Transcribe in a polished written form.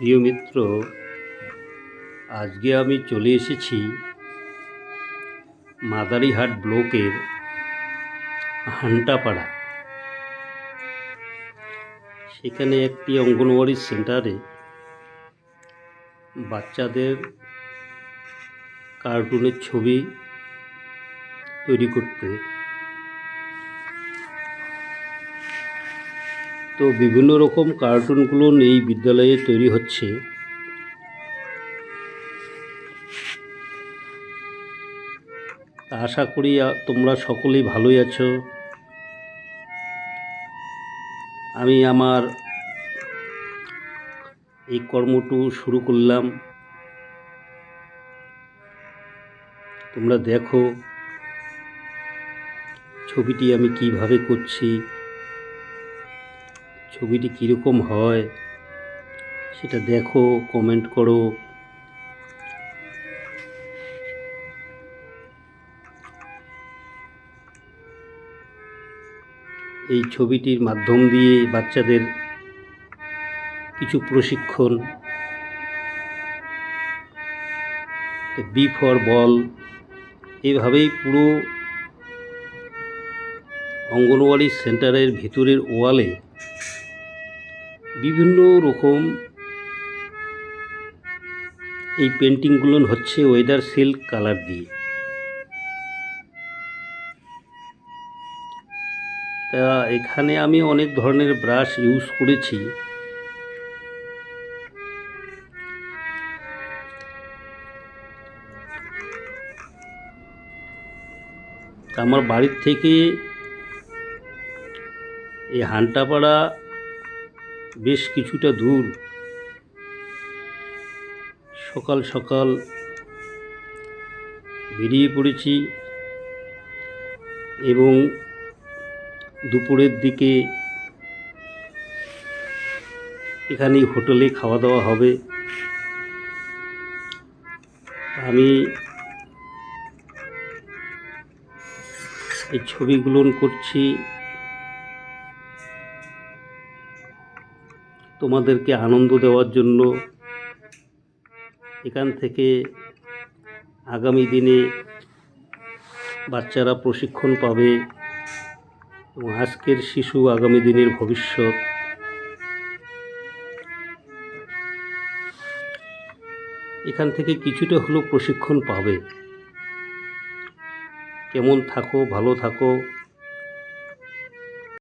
প্রিয় মিত্র, আজকে আমি চলে এসেছি মাদারিহাট ব্লকের হান্টাপাড়া। সেখানে একটি অঙ্গনওয়াড়ি সেন্টারে বাচ্চাদের কার্টুনের ছবি তৈরি করতে তো বিভিন্ন রকম কার্টুনগুলো এই বিদ্যালয়ে তৈরি হচ্ছে। আশা করি তোমরা সকলেই ভালোই আছো। আমি আমার এই কর্মটু শুরু করলাম। তোমরা দেখো ছবিটি আমি কিভাবে করছি, ছবিটি কীরকম হয় সেটা দেখো, কমেন্ট করো। এই ছবিটির মাধ্যম দিয়ে বাচ্চাদের কিছু প্রশিক্ষণ, বি ফর বল, এভাবেই পুরো অঙ্গনওয়াড়ি সেন্টারের ভিতরের ওয়ালে বিভিন্ন রকম এই পেন্টিংগুলো হচ্ছে ওয়েদার সিল্ক কালার দিয়ে। তা এখানে আমি অনেক ধরনের ব্রাশ ইউজ করেছি। আমার বাড়ির থেকে এই হান্টাপাড়া বেশ কিছুটা দূর। সকাল সকাল বেরিয়ে পড়েছি এবং দুপুরের দিকে এখানেই হোটেলে খাওয়া দাওয়া হবে। আমি এই ছবিগুলো করছি তোমাদেরকে আনন্দ দেওয়ার জন্য। এখান থেকে আগামী দিনে বাচ্চারা প্রশিক্ষণ পাবে এবং আজকের শিশু আগামী দিনের ভবিষ্যৎ। এখান থেকে কিছুটা হলেও প্রশিক্ষণ পাবে। কেমন থাকো, ভালো থাকো।